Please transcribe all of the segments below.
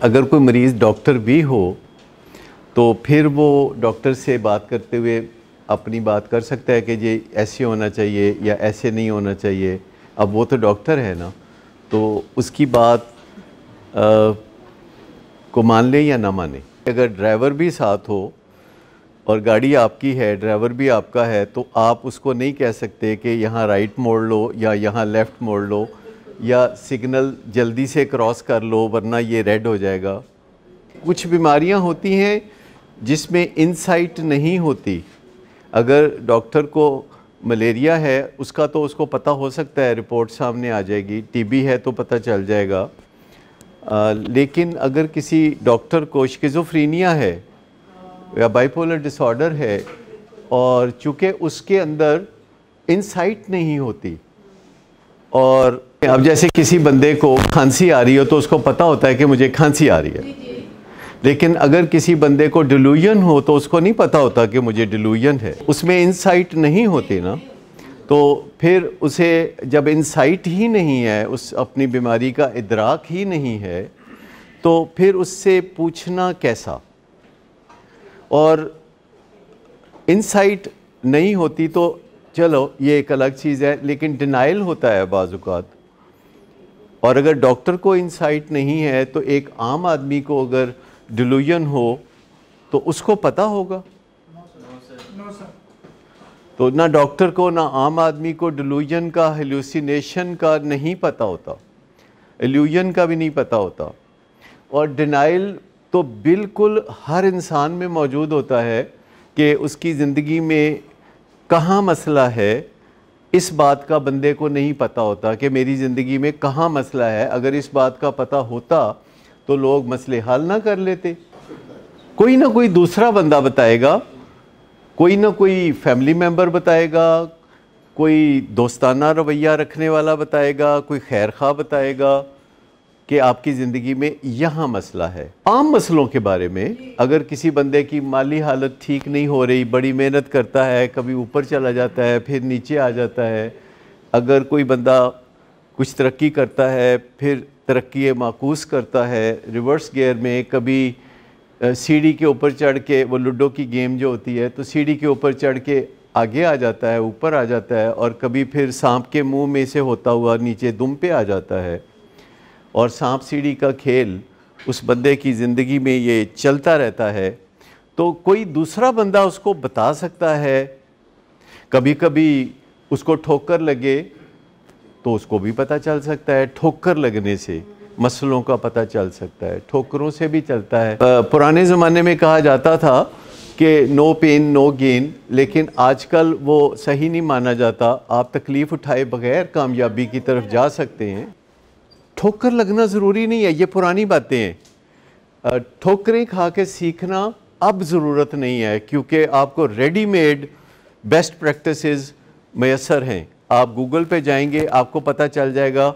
اگر کوئی مریض ڈاکٹر بھی ہو تو پھر وہ ڈاکٹر سے بات کرتے ہوئے اپنی بات کر سکتا ہے کہ یہ ایسے ہونا چاہیے یا ایسے نہیں ہونا چاہیے. اب وہ تو ڈاکٹر ہے نا, تو اس کی بات کو مان لیں یا نہ مانیں. اگر ڈرائیور بھی ساتھ ہو اور گاڑی آپ کی ہے, ڈرائیور بھی آپ کا ہے, تو آپ اس کو نہیں کہہ سکتے کہ یہاں رائٹ موڑ لو یا یہاں لیفٹ موڑ لو یا سگنل جلدی سے کراس کر لو ورنہ یہ ریڈ ہو جائے گا. کچھ بیماریاں ہوتی ہیں جس میں انسائٹ نہیں ہوتی. اگر ڈاکٹر کو ملیریا ہے اس کا تو اس کو پتہ ہو سکتا ہے, رپورٹ سامنے آ جائے گی. ٹی بی ہے تو پتہ چل جائے گا. لیکن اگر کسی ڈاکٹر کو شیزوفرینیا ہے یا بائیپولر ڈس آرڈر ہے اور چونکہ اس کے اندر انسائٹ نہیں ہوتی, اور اب جیسے کسی بندے کو کھانسی آ رہی ہو تو اس کو پتہ ہوتا ہے کہ مجھے کھانسی آ رہی ہے, لیکن اگر کسی بندے کو ڈیلوژن ہو تو اس کو نہیں پتہ ہوتا کہ مجھے ڈیلوژن ہے. اس میں انسائٹ نہیں ہوتی نا, تو پھر اسے جب انسائٹ ہی نہیں ہے, اس اپنی بیماری کا ادراک ہی نہیں ہے, تو پھر اس سے پوچھنا کیسا. اور انسائٹ نہیں ہوتی تو چلو یہ ایک الگ چیز ہے, لیکن ڈینائل ہوتا ہے بعض اوقات. اور اگر ڈاکٹر کو انسائٹ نہیں ہے تو ایک عام آدمی کو اگر ڈیلوژن ہو تو اس کو پتہ ہوگا. تو نہ ڈاکٹر کو نہ عام آدمی کو ڈیلوژن کا, ہیلوسینیشن کا نہیں پتہ ہوتا, ایلیوژن کا بھی نہیں پتہ ہوتا. اور ڈینائل تو بالکل ہر انسان میں موجود ہوتا ہے کہ اس کی زندگی میں کہاں مسئلہ ہے, اس بات کا بندے کو نہیں پتہ ہوتا کہ میری زندگی میں کہاں مسئلہ ہے. اگر اس بات کا پتہ ہوتا تو لوگ مسئلے حل نہ کر لیتے. کوئی نہ کوئی دوسرا بندہ بتائے گا, کوئی نہ کوئی فیملی ممبر بتائے گا, کوئی دوستانہ رویہ رکھنے والا بتائے گا, کوئی خیر خواہ بتائے گا کہ آپ کی زندگی میں یہاں مسئلہ ہے. عام مسئلوں کے بارے میں اگر کسی بندے کی مالی حالت ٹھیک نہیں ہو رہی, بڑی محنت کرتا ہے, کبھی اوپر چلا جاتا ہے پھر نیچے آ جاتا ہے, اگر کوئی بندہ کچھ ترقی کرتا ہے پھر ترقی معکوس کرتا ہے ریورس گیئر میں, کبھی سیڑھی کے اوپر چڑھ کے, وہ لوڈو کی گیم جو ہوتی ہے, تو سیڑھی کے اوپر چڑھ کے آگے آ جاتا ہے, اوپر آ جاتا ہے, اور کبھی پھر سانپ کے منہ میں سے ہوتا ہوا نیچے دم پہ آ جاتا ہے. اور سانپ سیڑھی کا کھیل اس بندے کی زندگی میں یہ چلتا رہتا ہے. تو کوئی دوسرا بندہ اس کو بتا سکتا ہے. کبھی کبھی اس کو ٹھوکر لگے تو اس کو بھی پتہ چل سکتا ہے, ٹھوکر لگنے سے مسئلوں کا پتہ چل سکتا ہے, ٹھوکروں سے بھی چلتا ہے. پرانے زمانے میں کہا جاتا تھا کہ نو پین نو گین, لیکن آج کل وہ صحیح نہیں مانا جاتا. آپ تکلیف اٹھائے بغیر کامیابی کی طرف جا سکتے ہیں. ٹھوکر لگنا ضروری نہیں ہے, یہ پرانی باتیں ہیں. ٹھوکریں کھا کے سیکھنا اب ضرورت نہیں ہے, کیونکہ آپ کو ریڈی میڈ بیسٹ پریکٹسز میسر ہیں. آپ گوگل پہ جائیں گے, آپ کو پتہ چل جائے گا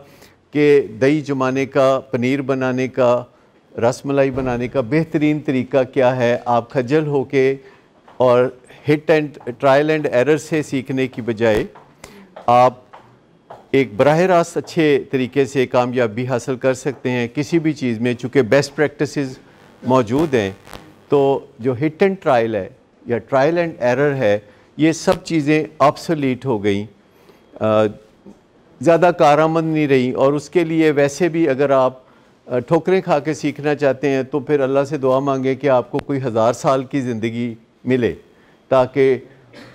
کہ دہی جمانے کا, پنیر بنانے کا, رس ملائی بنانے کا بہترین طریقہ کیا ہے. آپ کھجل ہو کے اور hit and trial and error سے سیکھنے کی بجائے آپ ایک براہ راست اچھے طریقے سے کامیابی حاصل کر سکتے ہیں کسی بھی چیز میں, چونکہ بیسٹ پریکٹسز موجود ہیں. تو جو ہٹ اینڈ ٹرائل ہے یا ٹرائل اینڈ ایرر ہے, یہ سب چیزیں آبسولیٹ ہو گئیں, زیادہ کارآمد نہیں رہی. اور اس کے لیے ویسے بھی اگر آپ ٹھوکریں کھا کے سیکھنا چاہتے ہیں تو پھر اللہ سے دعا مانگیں کہ آپ کو کوئی 1000 سال کی زندگی ملے, تاکہ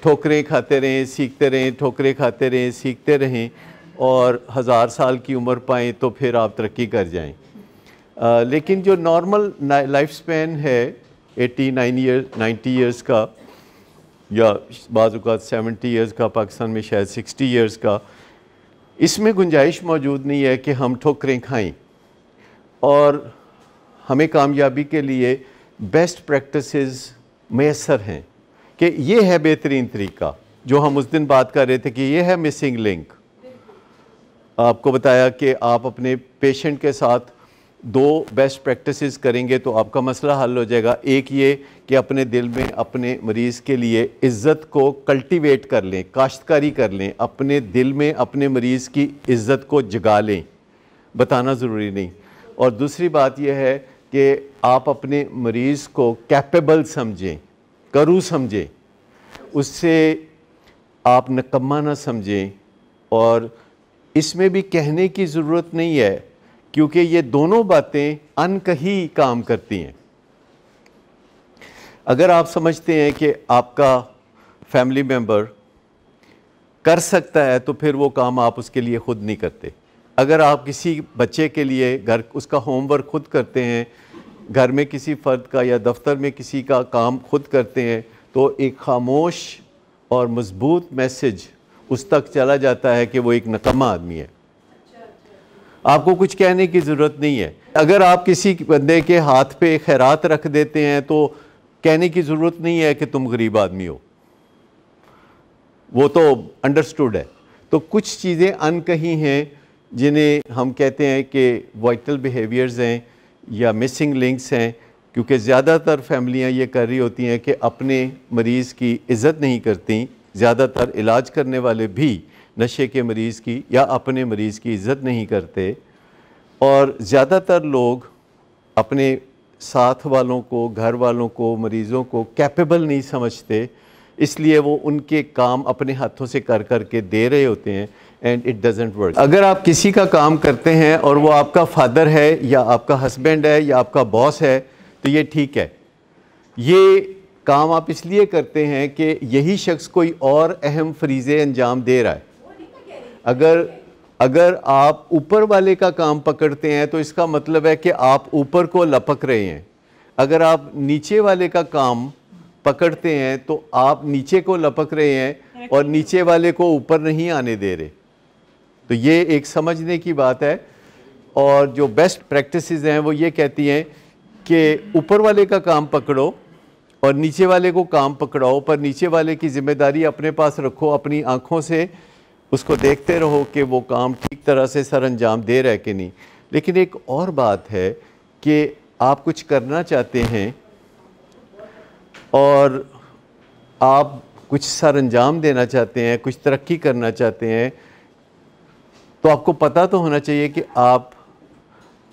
ٹھوکریں کھاتے رہیں, سیکھتے رہیں, ٹھوکریں کھاتے رہیں, سیکھتے رہیں, اور 1000 سال کی عمر پائیں تو پھر آپ ترقی کر جائیں. لیکن جو نارمل لائف سپین ہے 89 ایئر 90 ایئرس کا, یا بعض اوقات 70 ایئرس کا, پاکستان میں شاید 60 ایئرس کا, اس میں گنجائش موجود نہیں ہے کہ ہم ٹھوکریں کھائیں. اور ہمیں کامیابی کے لیے بیسٹ پریکٹسز میسر ہیں کہ یہ ہے بہترین طریقہ. جو ہم اس دن بات کر رہے تھے کہ یہ ہے مسنگ لنک. آپ کو بتایا کہ آپ اپنے پیشنٹ کے ساتھ 2 بیسٹ پریکٹسز کریں گے تو آپ کا مسئلہ حل ہو جائے گا. ایک یہ کہ اپنے دل میں اپنے مریض کے لیے عزت کو کلٹیویٹ کر لیں, کاشتکاری کر لیں, اپنے دل میں اپنے مریض کی عزت کو جگا لیں, بتانا ضروری نہیں. اور دوسری بات یہ ہے کہ آپ اپنے مریض کو کیپیبل سمجھیں، کرو سمجھیں، اس سے آپ نکمہ نہ سمجھیں. اور اس میں بھی کہنے کی ضرورت نہیں ہے کیونکہ یہ دونوں باتیں ان کہی کام کرتی ہیں. اگر آپ سمجھتے ہیں کہ آپ کا فیملی ممبر کر سکتا ہے تو پھر وہ کام آپ اس کے لیے خود نہیں کرتے. اگر آپ کسی بچے کے لیے اس کا ہوم ورک خود کرتے ہیں، گھر میں کسی فرد کا یا دفتر میں کسی کا کام خود کرتے ہیں، تو ایک خاموش اور مضبوط میسج اس تک چلا جاتا ہے کہ وہ ایک نکمہ آدمی ہے. آپ کو کچھ کہنے کی ضرورت نہیں ہے. اگر آپ کسی بندے کے ہاتھ پہ خیرات رکھ دیتے ہیں تو کہنے کی ضرورت نہیں ہے کہ تم غریب آدمی ہو، وہ تو انڈرسٹوڈ ہے. تو کچھ چیزیں ان کہی ہیں جنہیں ہم کہتے ہیں کہ وائٹل بیہیویئرز ہیں یا مسنگ لنکس ہیں، کیونکہ زیادہ تر فیملیاں یہ کر رہی ہوتی ہیں کہ اپنے مریض کی عزت نہیں کرتی. زیادہ تر علاج کرنے والے بھی نشے کے مریض کی یا اپنے مریض کی عزت نہیں کرتے، اور زیادہ تر لوگ اپنے ساتھ والوں کو، گھر والوں کو، مریضوں کو کیپیبل نہیں سمجھتے، اس لیے وہ ان کے کام اپنے ہاتھوں سے کر کر کے دے رہے ہوتے ہیں اینڈ اٹ ڈزنٹ ورک. اگر آپ کسی کا کام کرتے ہیں اور وہ آپ کا فادر ہے یا آپ کا ہسبینڈ ہے یا آپ کا باس ہے تو یہ ٹھیک ہے. یہ کام آپ اس لیے کرتے ہیں کہ یہی شخص کوئی اور اہم فریضے انجام دے رہا ہے. اگر آپ اوپر والے کا کام پکڑتے ہیں تو اس کا مطلب ہے کہ آپ اوپر کو لپک رہے ہیں. اگر آپ نیچے والے کا کام پکڑتے ہیں تو آپ نیچے کو لپک رہے ہیں اور نیچے والے کو اوپر نہیں آنے دے رہے. تو یہ ایک سمجھنے کی بات ہے. اور جو بیسٹ پریکٹسز ہیں وہ یہ کہتی ہیں کہ اوپر والے کا کام پکڑو اور نیچے والے کو کام پکڑاؤ، پر نیچے والے کی ذمہ داری اپنے پاس رکھو، اپنی آنکھوں سے اس کو دیکھتے رہو کہ وہ کام ٹھیک طرح سے سر انجام دے رہا ہے کہ نہیں. لیکن ایک اور بات ہے کہ آپ کچھ کرنا چاہتے ہیں اور آپ کچھ سر انجام دینا چاہتے ہیں، کچھ ترقی کرنا چاہتے ہیں، تو آپ کو پتہ تو ہونا چاہیے کہ آپ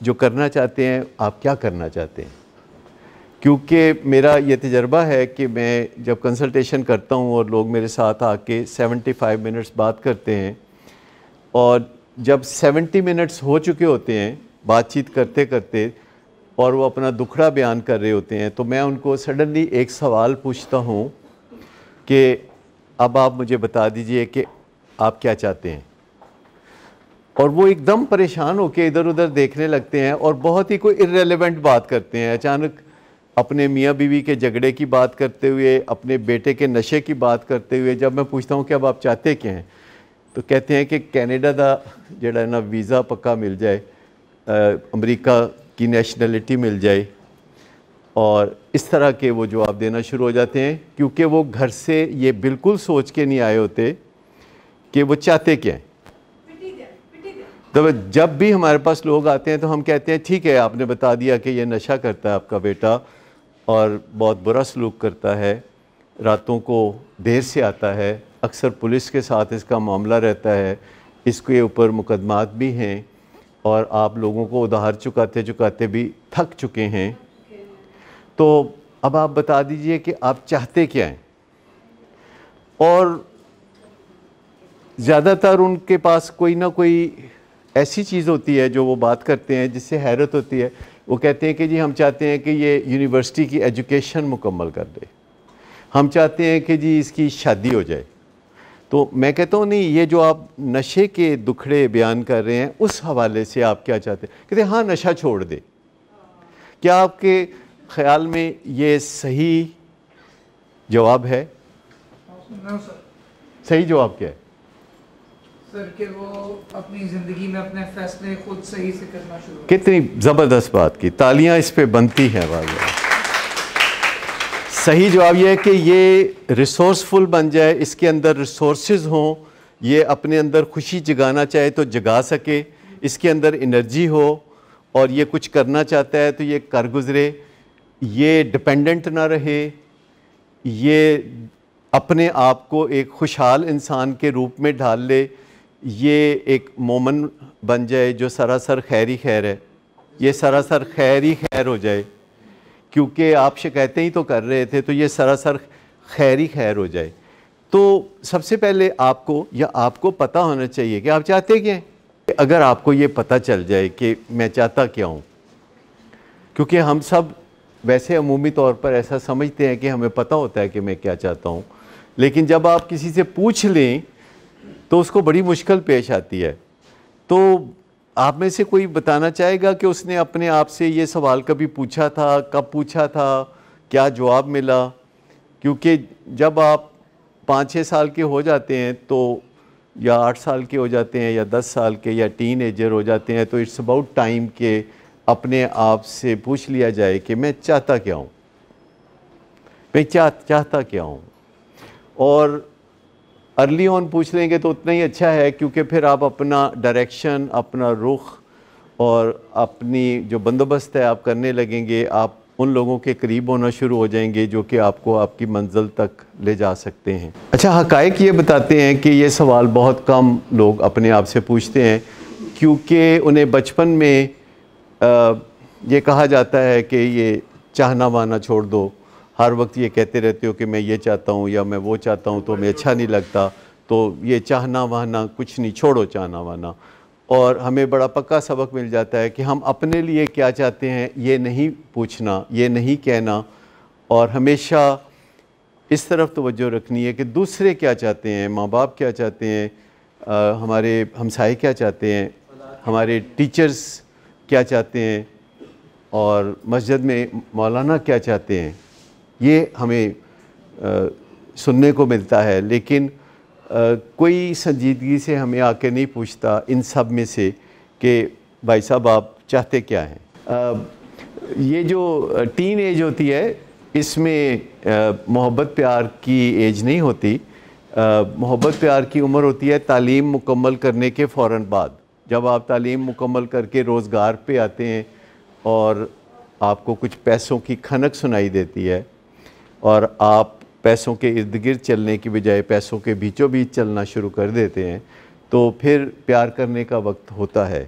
جو کرنا چاہتے ہیں آپ کیا کرنا چاہتے ہیں. کیونکہ میرا یہ تجربہ ہے کہ میں جب کنسلٹیشن کرتا ہوں اور لوگ میرے ساتھ آ کے 75 منٹس بات کرتے ہیں، اور جب 70 منٹس ہو چکے ہوتے ہیں بات چیت کرتے کرتے اور وہ اپنا دکھڑا بیان کر رہے ہوتے ہیں، تو میں ان کو سڈنلی ایک سوال پوچھتا ہوں کہ اب آپ مجھے بتا دیجئے کہ آپ کیا چاہتے ہیں. اور وہ ایک دم پریشان ہو کے ادھر ادھر دیکھنے لگتے ہیں اور بہت ہی کوئی irrelevant بات کرتے ہیں. اچانک اپنے میاں بیوی کے جھگڑے کی بات کرتے ہوئے، اپنے بیٹے کے نشے کی بات کرتے ہوئے، جب میں پوچھتا ہوں کہ اب آپ چاہتے کیا ہیں، تو کہتے ہیں کہ کینیڈا دا جڑا ہے نا ویزا پکا مل جائے، امریکہ کی نیشنلٹی مل جائے، اور اس طرح کے وہ جواب دینا شروع ہو جاتے ہیں. کیونکہ وہ گھر سے یہ بالکل سوچ کے نہیں آئے ہوتے کہ وہ چاہتے کیا ہیں. تو جب بھی ہمارے پاس لوگ آتے ہیں تو ہم کہتے ہیں ٹھیک ہے، آپ نے بتا دیا کہ یہ نشہ کرتا ہے آپ کا بیٹا اور بہت برا سلوک کرتا ہے، راتوں کو دیر سے آتا ہے، اکثر پولیس کے ساتھ اس کا معاملہ رہتا ہے، اس کے اوپر مقدمات بھی ہیں، اور آپ لوگوں کو ادھار چکاتے چکاتے بھی تھک چکے ہیں. تو اب آپ بتا دیجئے کہ آپ چاہتے کیا ہیں. اور زیادہ تر ان کے پاس کوئی نہ کوئی ایسی چیز ہوتی ہے جو وہ بات کرتے ہیں جس سے حیرت ہوتی ہے. وہ کہتے ہیں کہ جی ہم چاہتے ہیں کہ یہ یونیورسٹی کی ایجوکیشن مکمل کر دے، ہم چاہتے ہیں کہ جی اس کی شادی ہو جائے. تو میں کہتا ہوں نہیں، یہ جو آپ نشے کے دکھڑے بیان کر رہے ہیں اس حوالے سے آپ کیا چاہتے ہیں. کہتے ہیں ہاں نشہ چھوڑ دے. کیا آپ کے خیال میں یہ صحیح جواب ہے؟ صحیح جواب کیا ہے؟ سر کہ وہ اپنی زندگی میں اپنے فیصلے خود صحیح سے کرنا شروع. کتنی زبردست بات کی، تالیاں اس پہ بنتی ہیں. صحیح جواب یہ ہے کہ یہ ریسورسفل بن جائے، اس کے اندر ریسورسز ہوں، یہ اپنے اندر خوشی جگانا چاہے تو جگا سکے، اس کے اندر انرجی ہو، اور یہ کچھ کرنا چاہتا ہے تو یہ کر گزرے، یہ ڈپینڈنٹ نہ رہے، یہ اپنے آپ کو ایک خوشحال انسان کے روپ میں ڈھال لے، یہ ایک مومن بن جائے جو سراسر خیر ہی خیر ہے. یہ سراسر خیر ہی خیر ہو جائے، کیونکہ آپ شکایتیں ہی تو کر رہے تھے، تو یہ سراسر خیر ہی خیر ہو جائے۔ تو سب سے پہلے آپ کو پتہ ہونا چاہیے کہ آپ چاہتے کیا ہیں۔ اگر آپ کو یہ پتہ چل جائے کہ میں چاہتا کیا ہوں، کیونکہ ہم سب ویسے عمومی طور پر ایسا سمجھتے ہیں کہ ہمیں پتہ ہوتا ہے کہ میں کیا چاہتا ہوں، لیکن جب آپ کسی سے پوچھ لیں تو اس کو بڑی مشکل پیش آتی ہے۔ تو آپ میں سے کوئی بتانا چاہے گا کہ اس نے اپنے آپ سے یہ سوال کبھی پوچھا تھا، کب پوچھا تھا، کیا جواب ملا؟ کیونکہ جب آپ 5-6 سال کے ہو جاتے ہیں تو یا 8 سال کے ہو جاتے ہیں یا 10 سال کے یا ٹین ایجر ہو جاتے ہیں، تو اٹس اباؤٹ ٹائم کہ اپنے آپ سے پوچھ لیا جائے کہ میں چاہتا کیا ہوں، میں چاہتا کیا ہوں۔ اور ارلی آن پوچھ لیں گے تو اتنا ہی اچھا ہے، کیونکہ پھر آپ اپنا ڈائریکشن، اپنا رخ اور اپنی جو بندوبست ہے آپ کرنے لگیں گے، آپ ان لوگوں کے قریب ہونا شروع ہو جائیں گے جو کہ آپ کو آپ کی منزل تک لے جا سکتے ہیں۔ اچھا، حقائق یہ بتاتے ہیں کہ یہ سوال بہت کم لوگ اپنے آپ سے پوچھتے ہیں، کیونکہ انہیں بچپن میں یہ کہا جاتا ہے کہ یہ چاہنا مانا چھوڑ دو، ہر وقت یہ کہتے رہتے ہو کہ میں یہ چاہتا ہوں یا میں وہ چاہتا ہوں، تو ہمیں اچھا نہیں لگتا، تو یہ چاہنا وانا کچھ نہیں، چھوڑو چاہنا وانا۔ اور ہمیں بڑا پکا سبق مل جاتا ہے کہ ہم اپنے لیے کیا چاہتے ہیں یہ نہیں پوچھنا، یہ نہیں کہنا، اور ہمیشہ اس طرف توجہ رکھنی ہے کہ دوسرے کیا چاہتے ہیں، ماں باپ کیا چاہتے ہیں، ہمارے ہمسائے کیا چاہتے ہیں، ہمارے ٹیچرز کیا چاہتے ہیں، اور مسجد میں مولانا کیا چاہتے ہیں، یہ ہمیں سننے کو ملتا ہے۔ لیکن کوئی سنجیدگی سے ہمیں آ کے نہیں پوچھتا ان سب میں سے کہ بھائی صاحب آپ چاہتے کیا ہیں۔ یہ جو ٹین ایج ہوتی ہے، اس میں محبت پیار کی ایج نہیں ہوتی، محبت پیار کی عمر ہوتی ہے تعلیم مکمل کرنے کے فوراً بعد۔ جب آپ تعلیم مکمل کر کے روزگار پہ آتے ہیں اور آپ کو کچھ پیسوں کی کھنک سنائی دیتی ہے اور آپ پیسوں کے ارد گرد چلنے کی بجائے پیسوں کے بیچوں بیچ چلنا شروع کر دیتے ہیں، تو پھر پیار کرنے کا وقت ہوتا ہے۔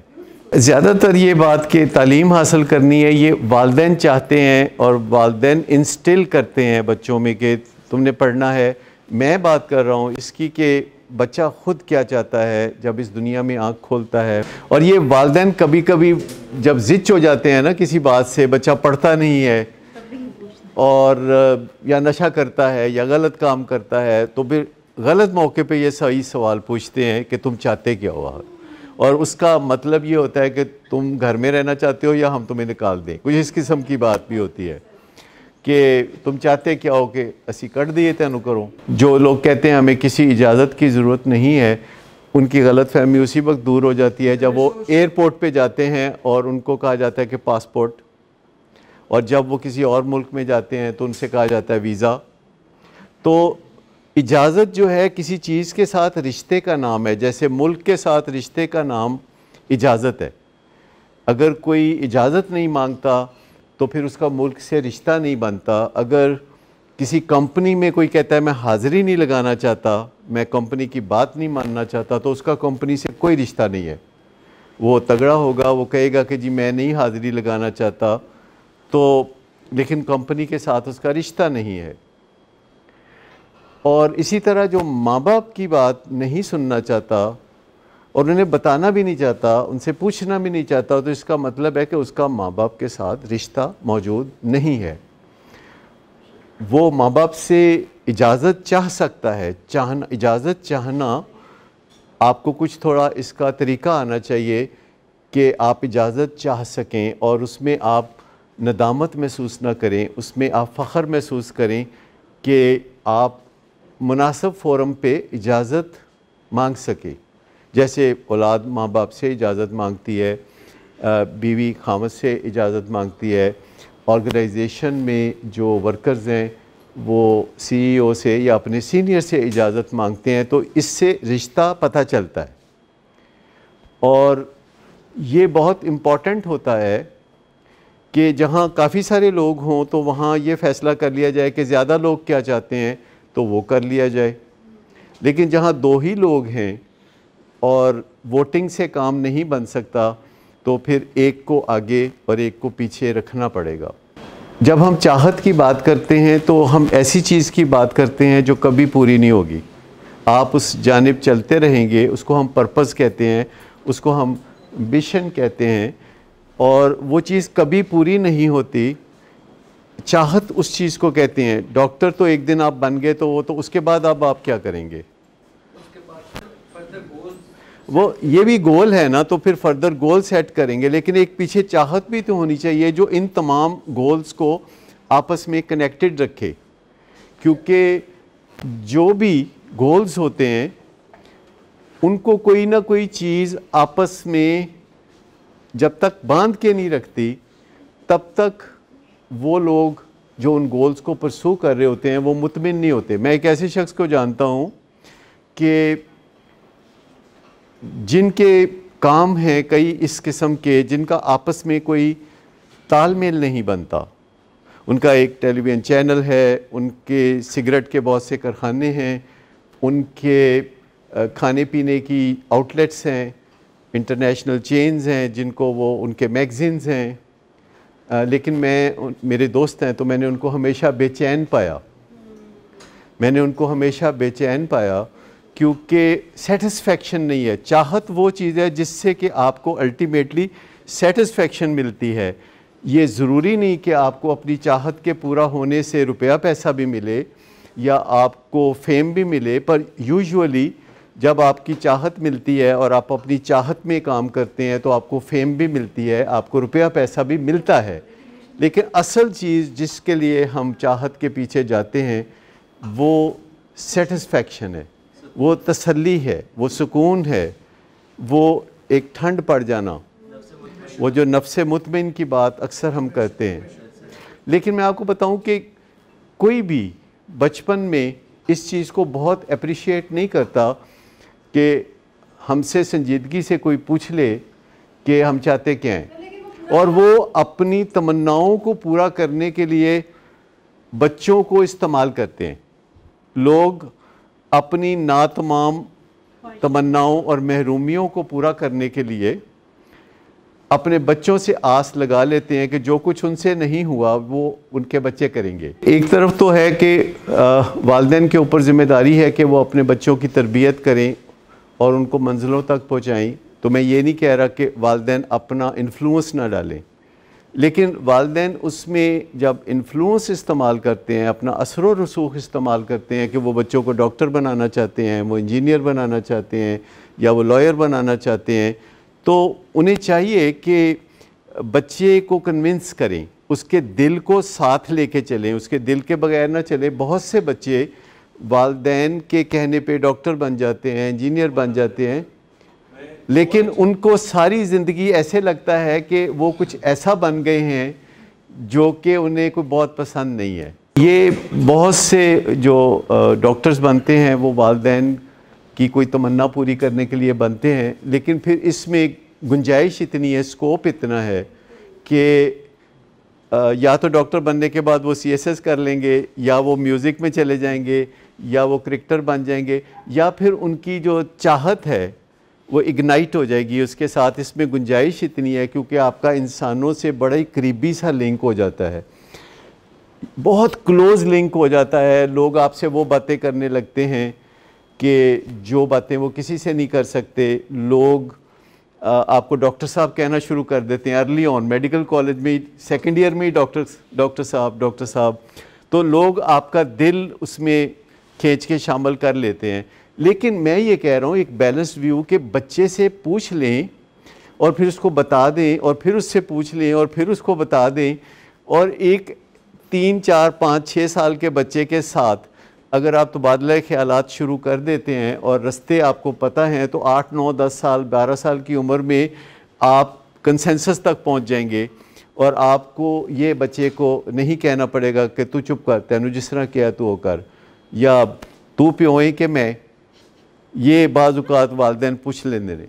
زیادہ تر یہ بات کہ تعلیم حاصل کرنی ہے، یہ والدین چاہتے ہیں اور والدین انسٹل کرتے ہیں بچوں میں کہ تم نے پڑھنا ہے۔ میں بات کر رہا ہوں اس کی کہ بچہ خود کیا چاہتا ہے جب اس دنیا میں آنکھ کھولتا ہے۔ اور یہ والدین کبھی کبھی جب زچ ہو جاتے ہیں نا کسی بات سے، بچہ پڑھتا نہیں ہے اور یا نشہ کرتا ہے یا غلط کام کرتا ہے، تو پھر غلط موقع پہ یہ صحیح سوال پوچھتے ہیں کہ تم چاہتے کیا ہو، اور اس کا مطلب یہ ہوتا ہے کہ تم گھر میں رہنا چاہتے ہو یا ہم تمہیں نکال دیں، کچھ اس قسم کی بات بھی ہوتی ہے کہ تم چاہتے کیا ہو کہ اسی کٹ دیے تینوں کرو۔ جو لوگ کہتے ہیں ہمیں کسی اجازت کی ضرورت نہیں ہے، ان کی غلط فہمی اسی وقت دور ہو جاتی ہے جب وہ ایئرپورٹ پہ جاتے ہیں اور ان کو کہا جاتا ہے کہ پاسپورٹ، اور جب وہ کسی اور ملک میں جاتے ہیں تو ان سے کہا جاتا ہے ویزا۔ تو اجازت جو ہے کسی چیز کے ساتھ رشتے کا نام ہے، جیسے ملک کے ساتھ رشتے کا نام اجازت ہے۔ اگر کوئی اجازت نہیں مانگتا تو پھر اس کا ملک سے رشتہ نہیں بنتا۔ اگر کسی کمپنی میں کوئی کہتا ہے میں حاضری نہیں لگانا چاہتا، میں کمپنی کی بات نہیں ماننا چاہتا، تو اس کا کمپنی سے کوئی رشتہ نہیں ہے۔ وہ تگڑا ہوگا، وہ کہے گا کہ جی میں نہیں حاضری لگانا چاہتا، تو لیکن کمپنی کے ساتھ اس کا رشتہ نہیں ہے۔ اور اسی طرح جو ماں باپ کی بات نہیں سننا چاہتا اور انہیں بتانا بھی نہیں چاہتا، ان سے پوچھنا بھی نہیں چاہتا، تو اس کا مطلب ہے کہ اس کا ماں باپ کے ساتھ رشتہ موجود نہیں ہے۔ وہ ماں باپ سے اجازت چاہ سکتا ہے، اجازت چاہنا، آپ کو کچھ تھوڑا اس کا طریقہ آنا چاہیے کہ آپ اجازت چاہ سکیں اور اس میں آپ ندامت محسوس نہ کریں، اس میں آپ فخر محسوس کریں کہ آپ مناسب فورم پہ اجازت مانگ سکیں۔ جیسے اولاد ماں باپ سے اجازت مانگتی ہے، بیوی خامد سے اجازت مانگتی ہے، آرگنائزیشن میں جو ورکرز ہیں وہ سی ای او سے یا اپنے سینئر سے اجازت مانگتے ہیں، تو اس سے رشتہ پتہ چلتا ہے۔ اور یہ بہت امپورٹنٹ ہوتا ہے کہ جہاں کافی سارے لوگ ہوں تو وہاں یہ فیصلہ کر لیا جائے کہ زیادہ لوگ کیا چاہتے ہیں تو وہ کر لیا جائے، لیکن جہاں 2 ہی لوگ ہیں اور ووٹنگ سے کام نہیں بن سکتا، تو پھر ایک کو آگے اور ایک کو پیچھے رکھنا پڑے گا۔ جب ہم چاہت کی بات کرتے ہیں تو ہم ایسی چیز کی بات کرتے ہیں جو کبھی پوری نہیں ہوگی۔ آپ اس جانب چلتے رہیں گے، اس کو ہم پرپز کہتے ہیں، اس کو ہم مشن کہتے ہیں، اور وہ چیز کبھی پوری نہیں ہوتی۔ چاہت اس چیز کو کہتے ہیں۔ ڈاکٹر تو ایک دن آپ بن گئے تو وہ تو اس کے بعد اب آپ کیا کریں گے؟ وہ یہ بھی گول ہے نا، تو پھر فردر گول سیٹ کریں گے، لیکن ایک پیچھے چاہت بھی تو ہونی چاہیے جو ان تمام گولز کو آپس میں کنیکٹڈ رکھے، کیونکہ جو بھی گولز ہوتے ہیں ان کو کوئی نہ کوئی چیز آپس میں جب تک باندھ کے نہیں رکھتی تب تک وہ لوگ جو ان گولز کو پرسو کر رہے ہوتے ہیں وہ مطمئن نہیں ہوتے۔ میں ایک ایسے شخص کو جانتا ہوں کہ جن کے کام ہیں کئی اس قسم کے جن کا آپس میں کوئی تال میل نہیں بنتا۔ ان کا ایک ٹیلی ویژن چینل ہے، ان کے سگریٹ کے بہت سے کارخانے ہیں، ان کے کھانے پینے کی آؤٹلیٹس ہیں، انٹرنیشنل چینز ہیں جن کو وہ ان کے میگزینز ہیں، لیکن میرے دوست ہیں تو میں نے ان کو ہمیشہ بے چین پایا۔ کیونکہ سیٹسفیکشن نہیں ہے۔ چاہت وہ چیز ہے جس سے کہ آپ کو الٹیمیٹلی سیٹسفیکشن ملتی ہے۔ یہ ضروری نہیں کہ آپ کو اپنی چاہت کے پورا ہونے سے روپیہ پیسہ بھی ملے یا آپ کو فیم بھی ملے، پر یوزولی جب آپ کی چاہت ملتی ہے اور آپ اپنی چاہت میں کام کرتے ہیں تو آپ کو فیم بھی ملتی ہے، آپ کو روپیہ پیسہ بھی ملتا ہے، لیکن اصل چیز جس کے لیے ہم چاہت کے پیچھے جاتے ہیں وہ سیٹسفیکشن ہے، وہ تسلی ہے، وہ سکون ہے، وہ ایک ٹھنڈ پڑ جانا، وہ جو نفس مطمئن کی بات اکثر ہم کرتے ہیں۔ لیکن میں آپ کو بتاؤں کہ کوئی بھی بچپن میں اس چیز کو بہت اپریشیٹ نہیں کرتا کہ ہم سے سنجیدگی سے کوئی پوچھ لے کہ ہم چاہتے کیا ہیں، اور وہ اپنی تمناؤں کو پورا کرنے کے لیے بچوں کو استعمال کرتے ہیں۔ لوگ اپنی ناتمام تمناؤں اور محرومیوں کو پورا کرنے کے لیے اپنے بچوں سے آس لگا لیتے ہیں کہ جو کچھ ان سے نہیں ہوا وہ ان کے بچے کریں گے۔ ایک طرف تو ہے کہ والدین کے اوپر ذمہ داری ہے کہ وہ اپنے بچوں کی تربیت کریں اور ان کو منزلوں تک پہنچائیں، تو میں یہ نہیں کہہ رہا کہ والدین اپنا انفلوئنس نہ ڈالیں، لیکن والدین اس میں جب انفلوئنس استعمال کرتے ہیں، اپنا اثر و رسوخ استعمال کرتے ہیں کہ وہ بچوں کو ڈاکٹر بنانا چاہتے ہیں، وہ انجینئر بنانا چاہتے ہیں یا وہ لائر بنانا چاہتے ہیں، تو انہیں چاہیے کہ بچے کو کنونس کریں، اس کے دل کو ساتھ لے کے چلیں، اس کے دل کے بغیر نہ چلیں۔ بہت سے بچے والدین کے کہنے پہ ڈاکٹر بن جاتے ہیں، انجینئر بن جاتے ہیں، لیکن ان کو ساری زندگی ایسے لگتا ہے کہ وہ کچھ ایسا بن گئے ہیں جو کہ انہیں کوئی بہت پسند نہیں ہے۔ یہ بہت سے جو ڈاکٹرز بنتے ہیں وہ والدین کی کوئی تمنا پوری کرنے کے لیے بنتے ہیں، لیکن پھر اس میں گنجائش اتنی ہے، اسکوپ اتنا ہے کہ یا تو ڈاکٹر بننے کے بعد وہ CSS کر لیں گے، یا وہ میوزک میں چلے جائیں گے، یا وہ کرکٹر بن جائیں گے، یا پھر ان کی جو چاہت ہے وہ اگنائٹ ہو جائے گی اس کے ساتھ۔ اس میں گنجائش اتنی ہے کیونکہ آپ کا انسانوں سے بڑا ہی قریبی سا لنک ہو جاتا ہے، بہت کلوز لنک ہو جاتا ہے۔ لوگ آپ سے وہ باتیں کرنے لگتے ہیں کہ جو باتیں وہ کسی سے نہیں کر سکتے۔ لوگ آپ کو ڈاکٹر صاحب کہنا شروع کر دیتے ہیں ارلی آن، میڈیکل کالج میں سیکنڈ ایئر میں ہی ڈاکٹر صاحب، تو لوگ آپ کا دل اس میں کھینچ کے شامل کر لیتے ہیں۔ لیکن میں یہ کہہ رہا ہوں ایک بیلنسڈ ویو کہ بچے سے پوچھ لیں اور پھر اس کو بتا دیں، اور پھر اس سے پوچھ لیں اور پھر اس کو بتا دیں، اور ایک 3 4 5 6 سال کے بچے کے ساتھ اگر آپ تبادلہ خیالات شروع کر دیتے ہیں اور رستے آپ کو پتہ ہیں، تو 8 9 10 سال 12 سال کی عمر میں آپ کنسنسس تک پہنچ جائیں گے، اور آپ کو یہ بچے کو نہیں کہنا پڑے گا کہ تو چپ کر، تینوں جس طرح کیا تو وہ کر، یا تو پیوئیں کہ میں، یہ بعض اوقات والدین پوچھ لینے دیں،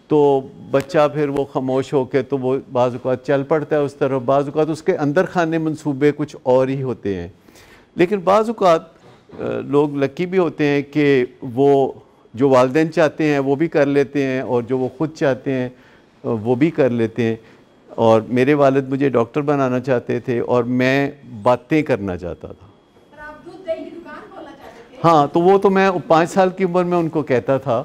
تو بچہ پھر وہ خاموش ہو کے تو وہ بعض اوقات چل پڑتا ہے اس طرف۔ بعض اوقات اس کے اندر خانے منصوبے کچھ اور ہی ہوتے ہیں، لیکن بعض اوقات لوگ لکی بھی ہوتے ہیں کہ وہ جو والدین چاہتے ہیں وہ بھی کر لیتے ہیں، اور جو وہ خود چاہتے ہیں وہ بھی کر لیتے ہیں. اور میرے والد مجھے ڈاکٹر بنانا چاہتے تھے اور میں باتیں کرنا چاہتا تھا. ہاں تو وہ تو میں 5 سال کی عمر میں ان کو کہتا تھا.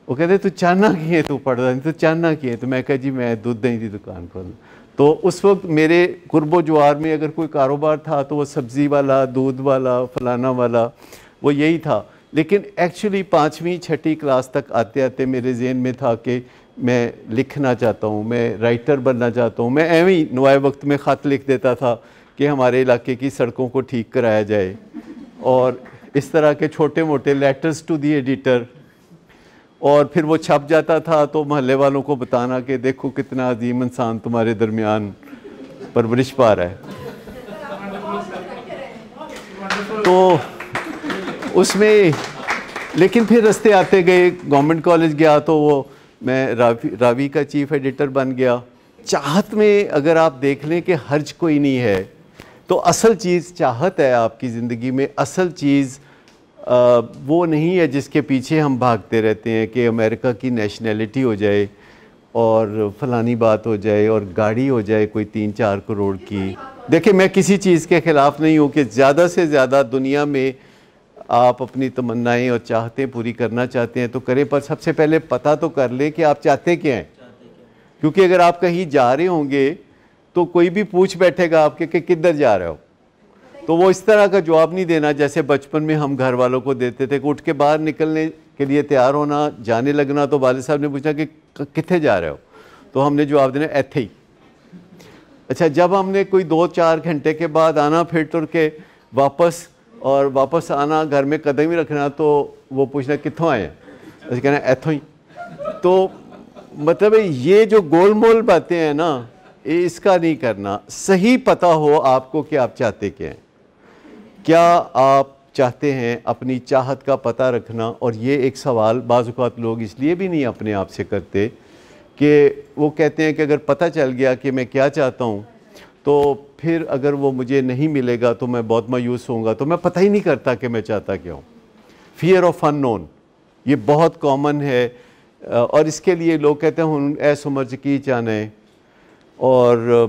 وہ کہتے تو چاہنا کی ہے تو پڑھ رہا نہیں تو چاہنا کی ہے. تو میں کہا جی میں دودھ دہی کی دکان کھولنا. تو اس وقت میرے قرب و جوار میں اگر کوئی کاروبار تھا تو وہ سبزی والا, دودھ والا, فلانا والا, وہ یہی تھا. لیکن ایکچولی 5ویں 6ٹھی کلاس تک آتے آتے میرے ذہن میں تھا کہ میں لکھنا چاہتا ہوں, میں رائٹر بننا چاہتا ہوں. میں ایویں ہی نوائے وقت میں خط لکھ دیتا تھا کہ ہمارے علاقے کی سڑکوں کو ٹھیک کرایا جائے, اور اس طرح کے چھوٹے موٹے لیٹرز ٹو دی ایڈیٹر. اور پھر وہ چھپ جاتا تھا تو محلے والوں کو بتانا کہ دیکھو کتنا عظیم انسان تمہارے درمیان پرورش پا رہا ہے. تو اس میں لیکن پھر رستے آتے گئے. گورنمنٹ کالج گیا تو وہ میں راوی کا چیف ایڈیٹر بن گیا. چاہت میں اگر آپ دیکھ لیں کہ حرج کوئی نہیں ہے, تو اصل چیز چاہت ہے آپ کی زندگی میں. اصل چیز وہ نہیں ہے جس کے پیچھے ہم بھاگتے رہتے ہیں کہ امریکہ کی نیشنلٹی ہو جائے اور فلانی بات ہو جائے اور گاڑی ہو جائے کوئی 3-4 کروڑ کی. دیکھیں میں کسی چیز کے خلاف نہیں ہوں کہ زیادہ سے زیادہ دنیا میں آپ اپنی تمنائیں اور چاہتیں پوری کرنا چاہتے ہیں تو کریں, پر سب سے پہلے پتہ تو کر لیں کہ آپ چاہتے کیا ہیں. کیونکہ اگر آپ کہیں جا رہے ہوں گے تو کوئی بھی پوچھ بیٹھے گا آپ کے کہ کدھر جا رہے ہو, تو وہ اس طرح کا جواب نہیں دینا جیسے بچپن میں ہم گھر والوں کو دیتے تھے کہ اٹھ کے باہر نکلنے کے لیے تیار ہونا, جانے لگنا تو والد صاحب نے پوچھا کہ کتنے جا رہے ہو, تو ہم نے جواب دینا ایتھے ہی. اچھا جب ہم نے کوئی 2-4 گھنٹے کے بعد آنا پھر ٹر کے واپس آنا, گھر میں قدم ہی رکھنا, تو وہ پوچھنا کتھوں آئے ہیں, اسے کہنا ایتھوں ہی. تو مطلب یہ جو گول مول باتیں ہیں نا, اس کا نہیں کرنا. صحیح پتہ ہو آپ کو کہ آپ چاہتے کیا ہیں. کیا آپ چاہتے ہیں, اپنی چاہت کا پتہ رکھنا. اور یہ ایک سوال بعض اوقات لوگ اس لیے بھی نہیں اپنے آپ سے کرتے کہ وہ کہتے ہیں کہ اگر پتہ چل گیا کہ میں کیا چاہتا ہوں تو پھر اگر وہ مجھے نہیں ملے گا تو میں بہت مایوس ہوں گا, تو میں پتہ ہی نہیں کرتا کہ میں چاہتا کیا ہوں. فیئر آف ان نون یہ بہت کامن ہے, اور اس کے لیے لوگ کہتے ہیں ہن ایس عمر چ کی چاہنا ہے, اور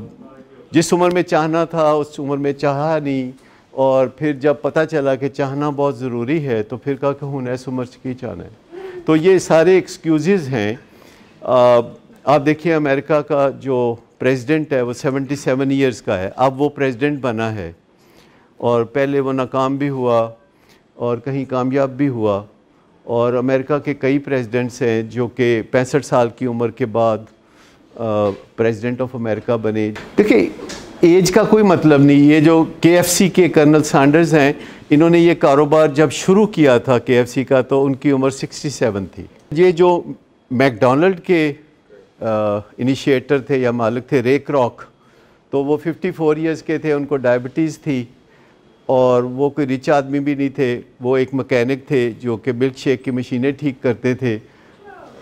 جس عمر میں چاہنا تھا اس عمر میں چاہا نہیں, اور پھر جب پتہ چلا کہ چاہنا بہت ضروری ہے تو پھر کہا کہ ہن ایس عمر چ کی چاہنا ہے. تو یہ سارے ایکسکیوزز ہیں. آپ دیکھیں امریکہ کا جو پریزیڈنٹ ہے وہ 77 ایئرز کا ہے, اب وہ پریزیڈنٹ بنا ہے, اور پہلے وہ ناکام بھی ہوا اور کہیں کامیاب بھی ہوا. اور امریکہ کے کئی پریزیڈنٹس ہیں جو کہ 65 سال کی عمر کے بعد پریزیڈنٹ آف امریکہ بنے. دیکھیں ایج کا کوئی مطلب نہیں. یہ جو KFC کے کرنل سینڈرز ہیں, انہوں نے یہ کاروبار جب شروع کیا تھا KFC کا تو ان کی عمر 67 تھی. یہ جو میک ڈونلڈ کے انیشیٹر تھے یا مالک تھے رے کراک, تو وہ 54 ایئرز کے تھے, ان کو ڈائبٹیز تھی اور وہ کوئی رچ آدمی بھی نہیں تھے. وہ ایک مکینک تھے جو کہ ملک شیک کی مشینیں ٹھیک کرتے تھے.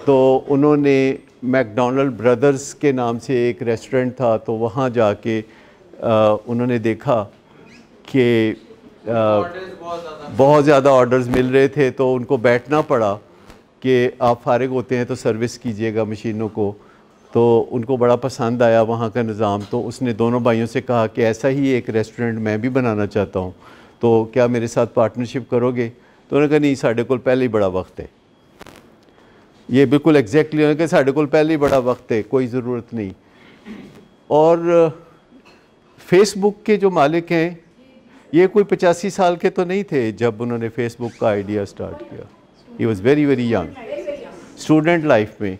تو انہوں نے میک ڈونلڈ برادرز کے نام سے ایک ریسٹورنٹ تھا, تو وہاں جا کے انہوں نے دیکھا کہ بہت زیادہ آرڈرز مل رہے تھے, تو ان کو بیٹھنا پڑا کہ آپ فارغ ہوتے ہیں تو سروس کیجئے گا مشینوں کو. تو ان کو بڑا پسند آیا وہاں کا نظام, تو اس نے دونوں بھائیوں سے کہا کہ ایسا ہی ایک ریسٹورنٹ میں بھی بنانا چاہتا ہوں, تو کیا میرے ساتھ پارٹنرشپ کرو گے. تو انہوں نے کہا نہیں ساڈے کول پہلے ہی بڑا وقت ہے. یہ بالکل ایگزیکٹلی انہوں نے کہا ساڈے کول پہلے ہی بڑا وقت ہے, کوئی ضرورت نہیں. اور فیس بک کے جو مالک ہیں یہ کوئی 85 سال کے تو نہیں تھے جب انہوں نے فیس بک کا آئیڈیا سٹارٹ کیا. He was very very young, student life میں.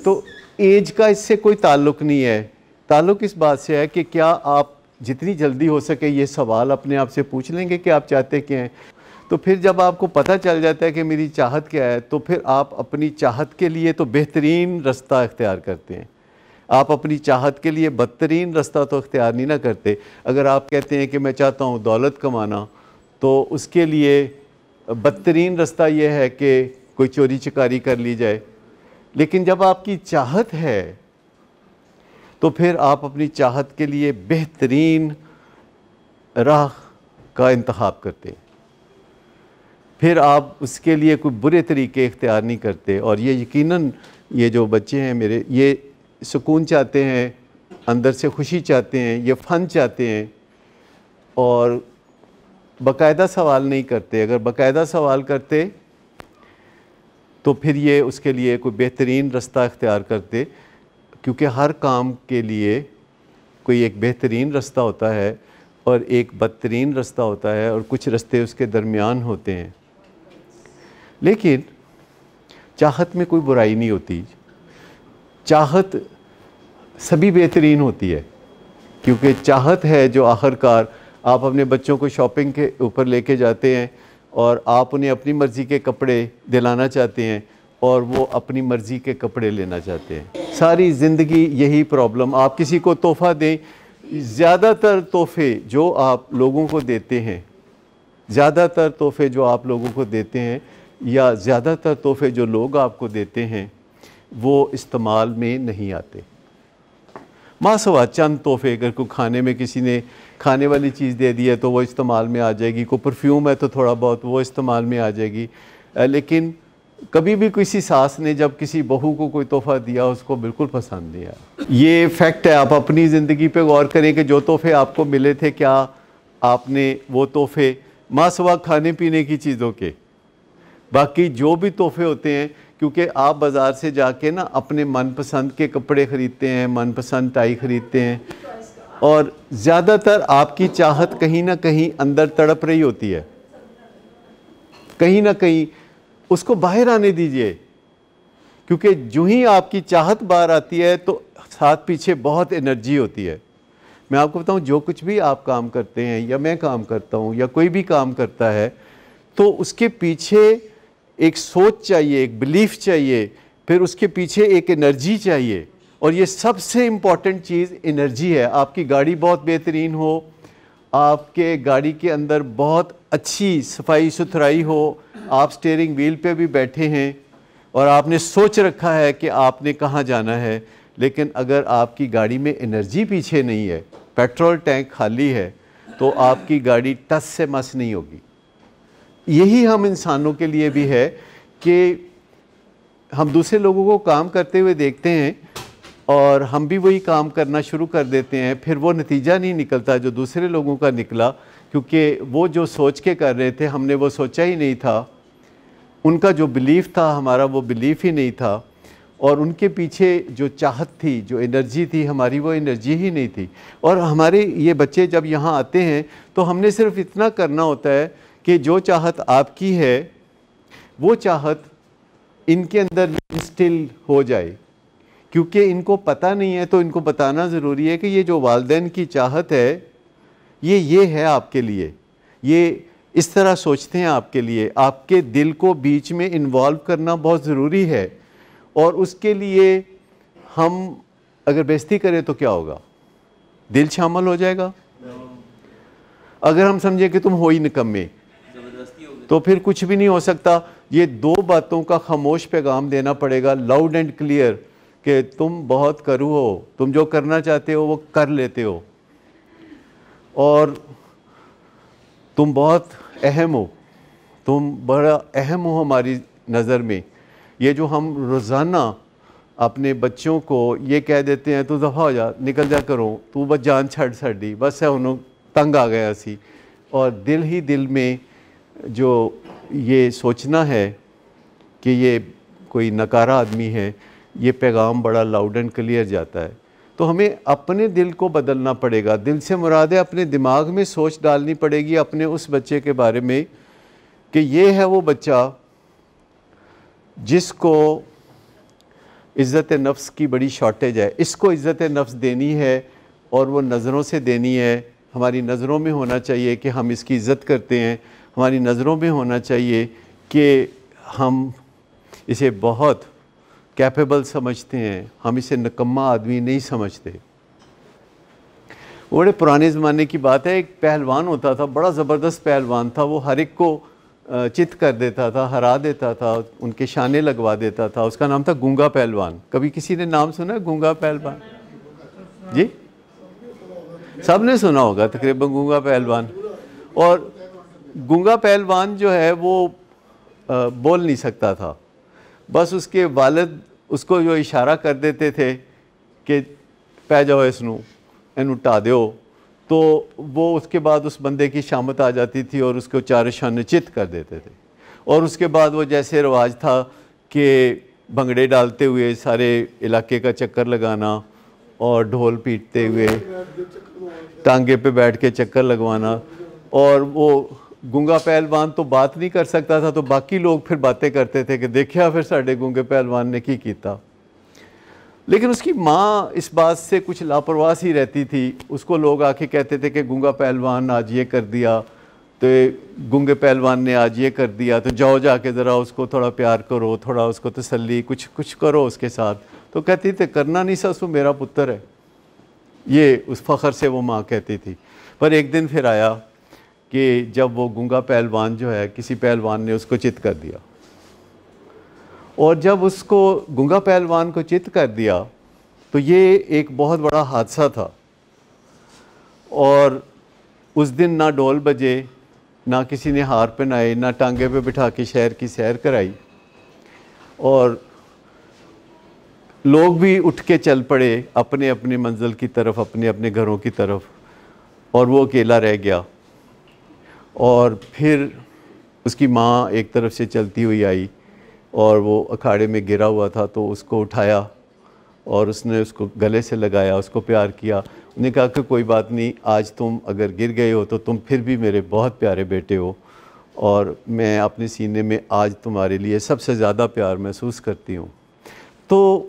تو ایج کا اس سے کوئی تعلق نہیں ہے. تعلق اس بات سے ہے کہ کیا آپ جتنی جلدی ہو سکے یہ سوال اپنے آپ سے پوچھ لیں گے کہ آپ چاہتے کیا ہیں. تو پھر جب آپ کو پتہ چل جاتا ہے کہ میری چاہت کیا ہے, تو پھر آپ اپنی چاہت کے لیے تو بہترین رستہ اختیار کرتے ہیں. آپ اپنی چاہت کے لیے بدترین رستہ تو اختیار نہیں نہ کرتے. اگر آپ کہتے ہیں کہ میں چاہتا ہوں دولت کمانا, تو اس کے لیے بدترین رستہ یہ ہے کہ کوئی چوری چکاری کر لی جائے. لیکن جب آپ کی چاہت ہے تو پھر آپ اپنی چاہت کے لیے بہترین راہ کا انتخاب کرتے ہیں. پھر آپ اس کے لیے کوئی برے طریقے اختیار نہیں کرتے. اور یہ یقیناً یہ جو بچے ہیں میرے, یہ سکون چاہتے ہیں، اندر سے خوشی چاہتے ہیں، یہ فن چاہتے ہیں اور باقاعدہ سوال نہیں کرتے. اگر باقاعدہ سوال کرتے تو پھر یہ اس کے لیے کوئی بہترین رستہ اختیار کرتے، کیونکہ ہر کام کے لیے کوئی ایک بہترین رستہ ہوتا ہے اور ایک بدترین رستہ ہوتا ہے، اور کچھ رستے اس کے درمیان ہوتے ہیں. لیکن چاہت میں کوئی برائی نہیں ہوتی، چاہت سبھی بہترین ہوتی ہے، کیونکہ چاہت ہے جو آخر کار آپ اپنے بچوں کو شاپنگ کے اوپر لے کے جاتے ہیں اور آپ انہیں اپنی مرضی کے کپڑے دلانا چاہتے ہیں اور وہ اپنی مرضی کے کپڑے لینا چاہتے ہیں. ساری زندگی یہی پرابلم. آپ کسی کو تحفہ دیں، زیادہ تر تحفے جو آپ لوگوں کو دیتے ہیں، زیادہ تر تحفے جو آپ لوگوں کو دیتے ہیں یا زیادہ تر تحفے جو لوگ آپ کو دیتے ہیں وہ استعمال میں نہیں آتے. ماں سوا چند تحفے، اگر کوئی کھانے میں کسی نے کھانے والی چیز دے دی ہے تو وہ استعمال میں آ جائے گی، کوئی پرفیوم ہے تو تھوڑا بہت وہ استعمال میں آ جائے گی. لیکن کبھی بھی کسی ساس نے جب کسی بہو کو کوئی تحفہ دیا اس کو بالکل پسند نہیں آیا. یہ فیکٹ ہے. آپ اپنی زندگی پہ غور کریں کہ جو تحفے آپ کو ملے تھے، کیا آپ نے وہ تحفے ماں سوا کھانے پینے کی چیزوں کے، باقی جو بھی تحفے ہوتے ہیں، کیونکہ آپ بازار سے جا کے نا اپنے من پسند کے کپڑے خریدتے ہیں، من پسند ٹائی خریدتے ہیں، اور زیادہ تر آپ کی چاہت کہیں نہ کہیں اندر تڑپ رہی ہوتی ہے. کہیں نہ کہیں اس کو باہر آنے دیجئے، کیونکہ جو ہی آپ کی چاہت باہر آتی ہے تو ساتھ پیچھے بہت انرجی ہوتی ہے. میں آپ کو بتاؤں، جو کچھ بھی آپ کام کرتے ہیں یا میں کام کرتا ہوں یا کوئی بھی کام کرتا ہے تو اس کے پیچھے ایک سوچ چاہیے، ایک بلیف چاہیے، پھر اس کے پیچھے ایک انرجی چاہیے، اور یہ سب سے امپورٹنٹ چیز انرجی ہے. آپ کی گاڑی بہت بہترین ہو، آپ کے گاڑی کے اندر بہت اچھی صفائی ستھرائی ہو، آپ سٹیئرنگ ویل پہ بھی بیٹھے ہیں اور آپ نے سوچ رکھا ہے کہ آپ نے کہاں جانا ہے، لیکن اگر آپ کی گاڑی میں انرجی پیچھے نہیں ہے، پیٹرول ٹینک خالی ہے، تو آپ کی گاڑی ٹس سے مس نہیں ہوگی. یہی ہم انسانوں کے لیے بھی ہے کہ ہم دوسرے لوگوں کو کام کرتے ہوئے دیکھتے ہیں اور ہم بھی وہی کام کرنا شروع کر دیتے ہیں، پھر وہ نتیجہ نہیں نکلتا جو دوسرے لوگوں کا نکلا، کیونکہ وہ جو سوچ کے کر رہے تھے ہم نے وہ سوچا ہی نہیں تھا. ان کا جو بلیف تھا ہمارا وہ بلیف ہی نہیں تھا، اور ان کے پیچھے جو چاہت تھی، جو انرجی تھی ہماری، وہ انرجی ہی نہیں تھی. اور ہمارے یہ بچے جب یہاں آتے ہیں تو ہم نے صرف اتنا کرنا ہوتا ہے کہ جو چاہت آپ کی ہے وہ چاہت ان کے اندر انسٹل ہو جائے، کیونکہ ان کو پتہ نہیں ہے تو ان کو بتانا ضروری ہے کہ یہ جو والدین کی چاہت ہے یہ ہے آپ کے لیے، یہ اس طرح سوچتے ہیں آپ کے لیے. آپ کے دل کو بیچ میں انوالو کرنا بہت ضروری ہے، اور اس کے لیے ہم اگر بےزتی کریں تو کیا ہوگا؟ دل شامل ہو جائے گا. اگر ہم سمجھیں کہ تم ہو ہی نکمے تو پھر کچھ بھی نہیں ہو سکتا. یہ دو باتوں کا خاموش پیغام دینا پڑے گا، لاؤڈ اینڈ کلیئر، کہ تم بہت کرو ہو، تم جو کرنا چاہتے ہو وہ کر لیتے ہو، اور تم بہت اہم ہو، تم بڑا اہم ہو ہماری نظر میں. یہ جو ہم روزانہ اپنے بچوں کو یہ کہہ دیتے ہیں تو دفعہ ہو جا، نکل جا کرو، تو بس جان چھڑ ساڈی، بس ہے انہوں تنگ آ گیا سی. اور دل ہی دل میں جو یہ سوچنا ہے کہ یہ کوئی نکارہ آدمی ہے، یہ پیغام بڑا لاؤڈ اینڈ کلیئر جاتا ہے. تو ہمیں اپنے دل کو بدلنا پڑے گا. دل سے مراد ہے اپنے دماغ میں سوچ ڈالنی پڑے گی اپنے اس بچے کے بارے میں کہ یہ ہے وہ بچہ جس کو عزت نفس کی بڑی شارٹیج ہے، اس کو عزت نفس دینی ہے، اور وہ نظروں سے دینی ہے. ہماری نظروں میں ہونا چاہیے کہ ہم اس کی عزت کرتے ہیں، ہماری نظروں میں ہونا چاہیے کہ ہم اسے بہت کیپیبل سمجھتے ہیں، ہم اسے نکما آدمی نہیں سمجھتے. بڑے پرانے زمانے کی بات ہے، ایک پہلوان ہوتا تھا، بڑا زبردست پہلوان تھا، وہ ہر ایک کو چت کر دیتا تھا، ہرا دیتا تھا، ان کے شانے لگوا دیتا تھا. اس کا نام تھا گونگا پہلوان. کبھی کسی نے نام سنا ہے گونگا پہلوان؟ جی سب نے سنا ہوگا تقریباً گونگا پہلوان. اور گونگا پہلوان جو ہے وہ بول نہیں سکتا تھا، بس اس کے والد اس کو جو اشارہ کر دیتے تھے کہ پہ جاؤ اس نو اینو ٹا دیو، تو وہ اس کے بعد اس بندے کی شامت آ جاتی تھی اور اس کو چار شانے چت کر دیتے تھے. اور اس کے بعد وہ جیسے رواج تھا کہ بھنگڑے ڈالتے ہوئے سارے علاقے کا چکر لگانا اور ڈھول پیٹتے ہوئے ٹانگے پہ بیٹھ کے چکر لگوانا. اور وہ گونگا پہلوان تو بات نہیں کر سکتا تھا تو باقی لوگ پھر باتیں کرتے تھے کہ دیکھیا پھر ساڈے گونگے پہلوان نے کی کیتا. لیکن اس کی ماں اس بات سے کچھ لاپرواہ ہی رہتی تھی. اس کو لوگ آ کے کہتے تھے کہ گونگا پہلوان آج یہ کر دیا، تو گونگے پہلوان نے آج یہ کر دیا، تو جاؤ جا کے ذرا اس کو تھوڑا پیار کرو، تھوڑا اس کو تسلی کچھ کرو اس کے ساتھ. تو کہتی تھی کرنا نہیں سا، سو میرا پتر ہے. یہ اس فخر سے وہ ماں کہتی تھی. پر ایک دن پھر آیا کہ جب وہ گونگا پہلوان جو ہے کسی پہلوان نے اس کو چت کر دیا. اور جب اس کو گونگا پہلوان کو چت کر دیا تو یہ ایک بہت بڑا حادثہ تھا. اور اس دن نہ ڈول بجے، نہ کسی نے ہار پہنائے، نہ ٹانگے پہ بٹھا کے شہر کی سیر کرائی، اور لوگ بھی اٹھ کے چل پڑے اپنے اپنے منزل کی طرف، اپنے اپنے گھروں کی طرف، اور وہ اکیلا رہ گیا. اور پھر اس کی ماں ایک طرف سے چلتی ہوئی آئی اور وہ اکھاڑے میں گرا ہوا تھا، تو اس کو اٹھایا اور اس نے اس کو گلے سے لگایا، اس کو پیار کیا. انہوں نے کہا کہ کوئی بات نہیں، آج تم اگر گر گئے ہو تو تم پھر بھی میرے بہت پیارے بیٹے ہو، اور میں اپنے سینے میں آج تمہارے لیے سب سے زیادہ پیار محسوس کرتی ہوں. تو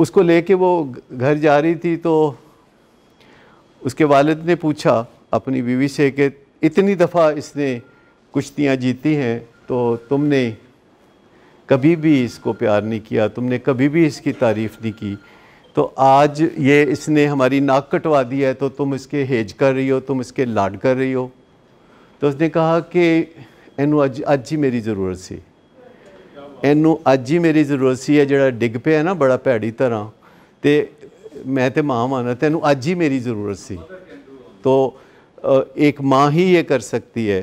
اس کو لے کے وہ گھر جا رہی تھی تو اس کے والد نے پوچھا اپنی بیوی سے کہ اتنی دفعہ اس نے کشتیاں جیتی ہیں تو تم نے کبھی بھی اس کو پیار نہیں کیا، تم نے کبھی بھی اس کی تعریف نہیں کی، تو آج یہ اس نے ہماری ناک کٹوا دی ہے تو تم اس کے ہیج کر رہی ہو، تم اس کے لاڈ کر رہی ہو. تو اس نے کہا کہ اینو اج ہی میری ضرورت سی، اینو اج ہی میری ضرورت سی ہے جڑا ڈگ پہ ہے نا بڑا پیڑی طرح، تے میں تے ماں مانا تینو اج ہی میری ضرورت سی. تو ایک ماں ہی یہ کر سکتی ہے،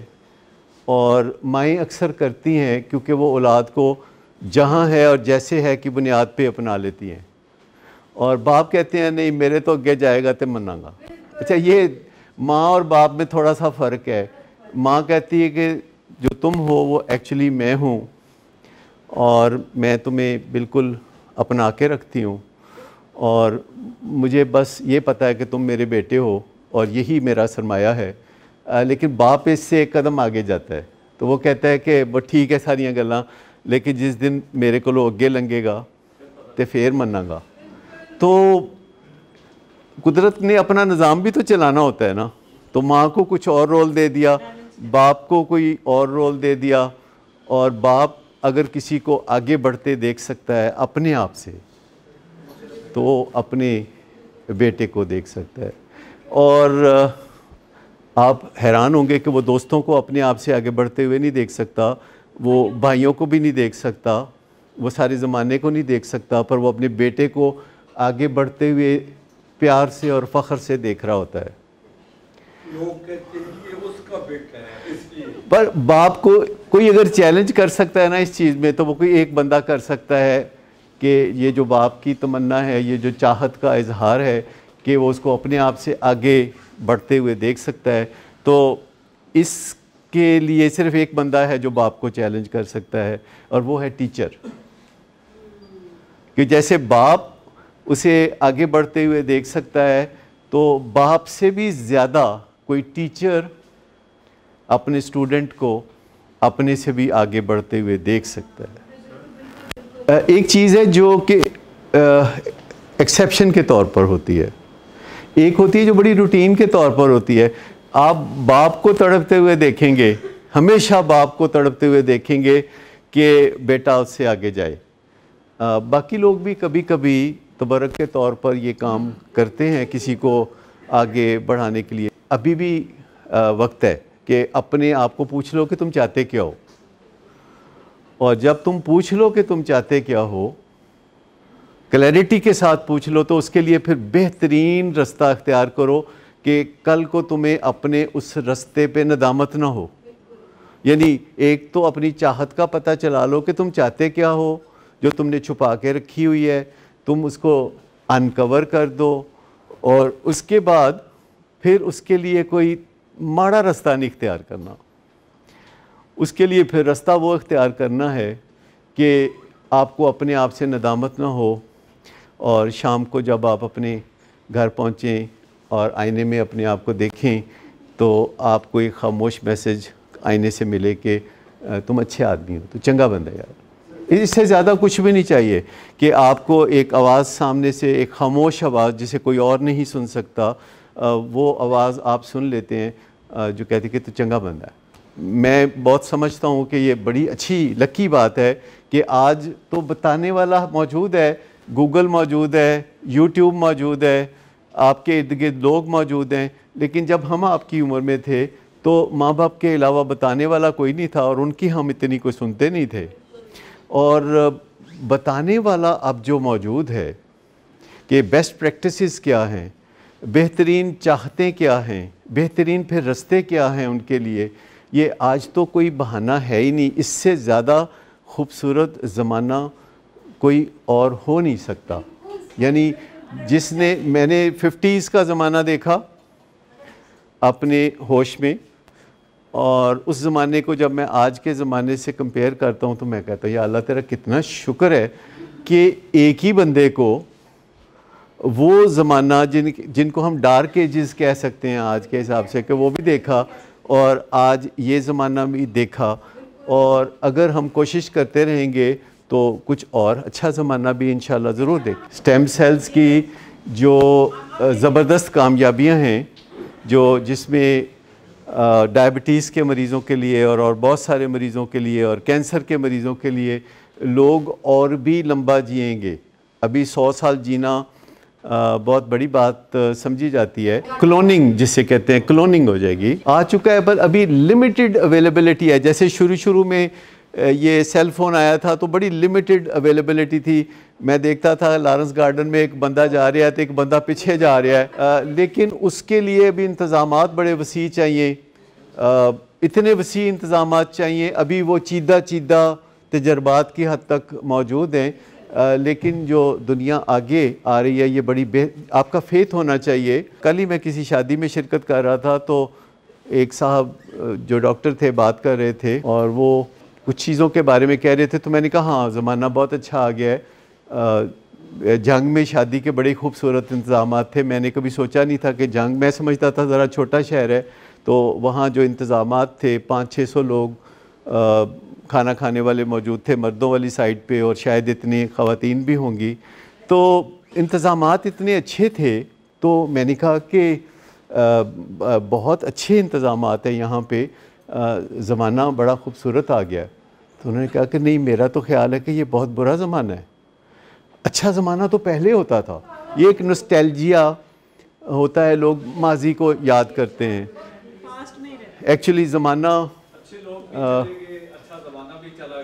اور مائیں اکثر کرتی ہیں کیونکہ وہ اولاد کو جہاں ہے اور جیسے ہے کی بنیاد پہ اپنا لیتی ہیں، اور باپ کہتے ہیں نہیں میرے تو اگے جائے گا تے مناں گا. اچھا یہ ماں اور باپ میں تھوڑا سا فرق ہے. ماں کہتی ہے کہ جو تم ہو وہ ایکچولی میں ہوں، اور میں تمہیں بالکل اپنا کے رکھتی ہوں، اور مجھے بس یہ پتہ ہے کہ تم میرے بیٹے ہو اور یہی میرا سرمایہ ہے. لیکن باپ اس سے ایک قدم آگے جاتا ہے، تو وہ کہتا ہے کہ وہ ٹھیک ہے ساریاں گلاں، لیکن جس دن میرے کو اگے لنگے گا تے پھر مناں گا. تو قدرت نے اپنا نظام بھی تو چلانا ہوتا ہے نا. تو ماں کو کچھ اور رول دے دیا، باپ کو کوئی اور رول دے دیا، اور باپ اگر کسی کو آگے بڑھتے دیکھ سکتا ہے اپنے آپ سے تو وہ اپنے بیٹے کو دیکھ سکتا ہے. اور آپ حیران ہوں گے کہ وہ دوستوں کو اپنے آپ سے آگے بڑھتے ہوئے نہیں دیکھ سکتا، وہ بھائیوں کو بھی نہیں دیکھ سکتا، وہ سارے زمانے کو نہیں دیکھ سکتا، پر وہ اپنے بیٹے کو آگے بڑھتے ہوئے پیار سے اور فخر سے دیکھ رہا ہوتا ہے. لوگ کہتے ہیں کہ اس کا بیٹا ہے اس لیے. پر باپ کو کوئی اگر چیلنج کر سکتا ہے نا اس چیز میں، تو وہ کوئی ایک بندہ کر سکتا ہے کہ یہ جو باپ کی تمنا ہے، یہ جو چاہت کا اظہار ہے کہ وہ اس کو اپنے آپ سے آگے بڑھتے ہوئے دیکھ سکتا ہے. تو اس کے لیے صرف ایک بندہ ہے جو باپ کو چیلنج کر سکتا ہے، اور وہ ہے ٹیچر. کہ جیسے باپ اسے آگے بڑھتے ہوئے دیکھ سکتا ہے، تو باپ سے بھی زیادہ کوئی ٹیچر اپنے اسٹوڈنٹ کو اپنے سے بھی آگے بڑھتے ہوئے دیکھ سکتا ہے. ایک چیز ہے جو کہ ایکسیپشن کے طور پر ہوتی ہے، ایک ہوتی ہے جو بڑی روٹین کے طور پر ہوتی ہے. آپ باپ کو تڑپتے ہوئے دیکھیں گے، ہمیشہ باپ کو تڑپتے ہوئے دیکھیں گے کہ بیٹا اس سے آگے جائے. باقی لوگ بھی کبھی کبھی تبرک کے طور پر یہ کام کرتے ہیں کسی کو آگے بڑھانے کے لیے. ابھی بھی وقت ہے کہ اپنے آپ کو پوچھ لو کہ تم چاہتے کیا ہو، اور جب تم پوچھ لو کہ تم چاہتے کیا ہو، کلیئرٹی کے ساتھ پوچھ لو، تو اس کے لیے پھر بہترین رستہ اختیار کرو کہ کل کو تمہیں اپنے اس رستے پہ ندامت نہ ہو. یعنی ایک تو اپنی چاہت کا پتہ چلا لو کہ تم چاہتے کیا ہو جو تم نے چھپا کے رکھی ہوئی ہے، تم اس کو انکور کر دو، اور اس کے بعد پھر اس کے لیے کوئی ماڑا راستہ نہیں اختیار کرنا. اس کے لیے پھر راستہ وہ اختیار کرنا ہے کہ آپ کو اپنے آپ سے ندامت نہ ہو، اور شام کو جب آپ اپنے گھر پہنچیں اور آئینے میں اپنے آپ کو دیکھیں تو آپ کو ایک خاموش میسج آئینے سے ملے کہ تم اچھے آدمی ہو، تو چنگا بندہ یار. اس سے زیادہ کچھ بھی نہیں چاہیے کہ آپ کو ایک آواز سامنے سے، ایک خاموش آواز جسے کوئی اور نہیں سن سکتا، وہ آواز آپ سن لیتے ہیں جو کہتی کہ تو چنگا بندہ ہے. میں بہت سمجھتا ہوں کہ یہ بڑی اچھی لکی بات ہے کہ آج تو بتانے والا موجود ہے، گوگل موجود ہے، یوٹیوب موجود ہے، آپ کے ارد گرد لوگ موجود ہیں. لیکن جب ہم آپ کی عمر میں تھے تو ماں باپ کے علاوہ بتانے والا کوئی نہیں تھا، اور ان کی ہم اتنی کوئی سنتے نہیں تھے. اور بتانے والا اب جو موجود ہے کہ بیسٹ پریکٹسز کیا ہیں، بہترین چاہتیں کیا ہیں، بہترین پھر رستے کیا ہیں ان کے لیے، یہ آج تو کوئی بہانہ ہے ہی نہیں. اس سے زیادہ خوبصورت زمانہ کوئی اور ہو نہیں سکتا. یعنی میں نے 50s کا زمانہ دیکھا اپنے ہوش میں، اور اس زمانے کو جب میں آج کے زمانے سے کمپیئر کرتا ہوں تو میں کہتا ہوں یا اللہ تیرا کتنا شکر ہے کہ ایک ہی بندے کو وہ زمانہ جن کو ہم ڈارک ایجز کہہ سکتے ہیں آج کے حساب سے، کہ وہ بھی دیکھا اور آج یہ زمانہ بھی دیکھا. اور اگر ہم کوشش کرتے رہیں گے تو کچھ اور اچھا زمانہ بھی انشاءاللہ ضرور دیکھیں. اسٹیم سیلز کی جو زبردست کامیابیاں ہیں، جس میں ڈائبٹیز کے مریضوں کے لیے اور بہت سارے مریضوں کے لیے اور کینسر کے مریضوں کے لیے لوگ اور بھی لمبا جئیں گے. ابھی 100 سال جینا بہت بڑی بات سمجھی جاتی ہے. کلوننگ جسے کہتے ہیں، کلوننگ ہو جائے گی، آ چکا ہے، پر ابھی لمیٹڈ اویلیبلٹی ہے. جیسے شروع میں یہ سیل فون آیا تھا تو بڑی لمیٹڈ اویلیبلٹی تھی. میں دیکھتا تھا لارنس گارڈن میں ایک بندہ جا رہا ہے تو ایک بندہ پیچھے جا رہا ہے، لیکن اس کے لیے بھی انتظامات بڑے وسیع چاہیے، اتنے وسیع انتظامات چاہیے. ابھی وہ چیدہ تجربات کی حد تک موجود ہیں، لیکن جو دنیا آگے آ رہی ہے یہ بڑی آپ کا فیتھ ہونا چاہیے. کل ہی میں کسی شادی میں شرکت کر رہا تھا تو ایک صاحب جو ڈاکٹر تھے بات کر رہے تھے اور وہ کچھ چیزوں کے بارے میں کہہ رہے تھے، تو میں نے کہا ہاں زمانہ بہت اچھا آ گیا ہے. جنگ میں شادی کے بڑے خوبصورت انتظامات تھے. میں نے کبھی سوچا نہیں تھا کہ جنگ، میں سمجھتا تھا ذرا چھوٹا شہر ہے تو وہاں جو انتظامات تھے 500-600 لوگ کھانا کھانے والے موجود تھے مردوں والی سائڈ پہ، اور شاید اتنی خواتین بھی ہوں گی، تو انتظامات اتنے اچھے تھے. تو میں نے کہا کہ بہت اچھے انتظامات ہیں یہاں پہ، زمانہ بڑا خوبصورت آ گیا. تو انہوں نے کہا کہ نہیں، میرا تو خیال ہے کہ یہ بہت برا زمانہ ہے. اچھا زمانہ تو پہلے ہوتا تھا. یہ ایک نوسٹیلجیا ہوتا ہے، لوگ ماضی کو یاد کرتے ہیں. ایکچولی زمانہ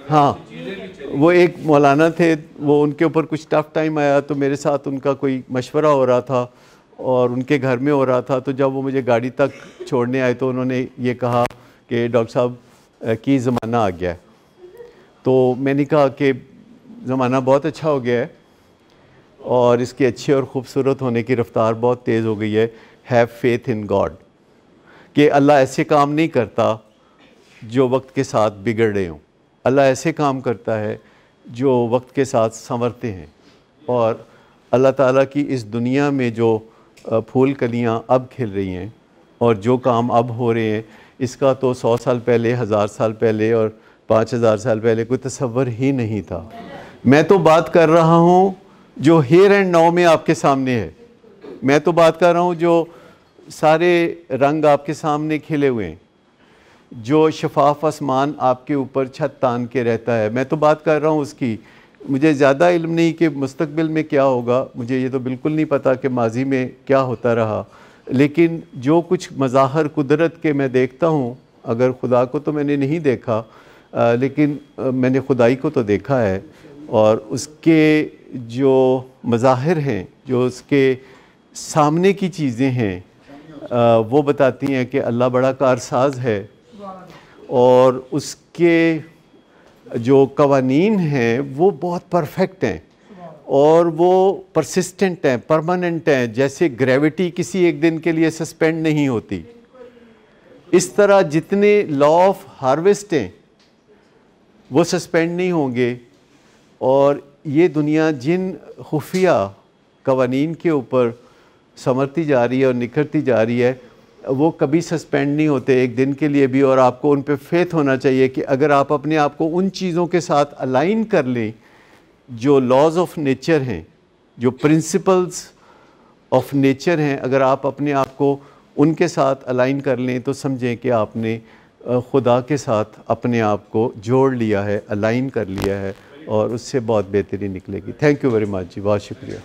ہاں، وہ ایک مولانا تھے، وہ ان کے اوپر کچھ ٹف ٹائم آیا تو میرے ساتھ ان کا کوئی مشورہ ہو رہا تھا اور ان کے گھر میں ہو رہا تھا. تو جب وہ مجھے گاڑی تک چھوڑنے آئے تو انہوں نے یہ کہا کہ ڈاکٹر صاحب کی زمانہ آ گیا ہے. تو میں نے کہا کہ زمانہ بہت اچھا ہو گیا ہے اور اس کے اچھے اور خوبصورت ہونے کی رفتار بہت تیز ہو گئی ہے. ہیو فیتھ ان گاڈ، کہ اللہ ایسے کام نہیں کرتا جو وقت کے ساتھ بگڑ رہے ہوں. اللہ ایسے کام کرتا ہے جو وقت کے ساتھ سنورتے ہیں. اور اللہ تعالیٰ کی اس دنیا میں جو پھول کلیاں اب کھل رہی ہیں اور جو کام اب ہو رہے ہیں، اس کا تو 100 سال پہلے، 1000 سال پہلے اور 5000 سال پہلے کوئی تصور ہی نہیں تھا. میں تو بات کر رہا ہوں جو ہیئر اینڈ ناؤ میں آپ کے سامنے ہے. میں تو بات کر رہا ہوں جو سارے رنگ آپ کے سامنے کھلے ہوئے ہیں، جو شفاف آسمان آپ کے اوپر چھت تان کے رہتا ہے. میں تو بات کر رہا ہوں اس کی. مجھے زیادہ علم نہیں کہ مستقبل میں کیا ہوگا، مجھے یہ تو بالکل نہیں پتہ کہ ماضی میں کیا ہوتا رہا، لیکن جو کچھ مظاہر قدرت کے میں دیکھتا ہوں، اگر خدا کو تو میں نے نہیں دیکھا لیکن میں نے خدائی کو تو دیکھا ہے، اور اس کے جو مظاہر ہیں، جو اس کے سامنے کی چیزیں ہیں، وہ بتاتی ہیں کہ اللہ بڑا کارساز ہے. اور اس کے جو قوانین ہیں وہ بہت پرفیکٹ ہیں. اور وہ پرسسٹنٹ ہیں، پرماننٹ ہیں، جیسے گریوٹی کسی ایک دن کے لیے سسپینڈ نہیں ہوتی، اس طرح جتنے لا آف ہارویسٹ ہیں وہ سسپینڈ نہیں ہوں گے، اور یہ دنیا جن خفیہ قوانین کے اوپر سنورتی جا رہی ہے اور نکھرتی جا رہی ہے وہ کبھی سسپینڈ نہیں ہوتے ایک دن کے لیے بھی، اور آپ کو ان پہ فیتھ ہونا چاہیے کہ اگر آپ اپنے آپ کو ان چیزوں کے ساتھ الائن کر لیں جو لاز آف نیچر ہیں، جو پرنسپلز آف نیچر ہیں، اگر آپ اپنے آپ کو ان کے ساتھ الائن کر لیں تو سمجھیں کہ آپ نے خدا کے ساتھ اپنے آپ کو جوڑ لیا ہے، الائن کر لیا ہے، اور اس سے بہت بہتری نکلے گی۔ تھینک یو ویری مچ جی، بہت شکریہ۔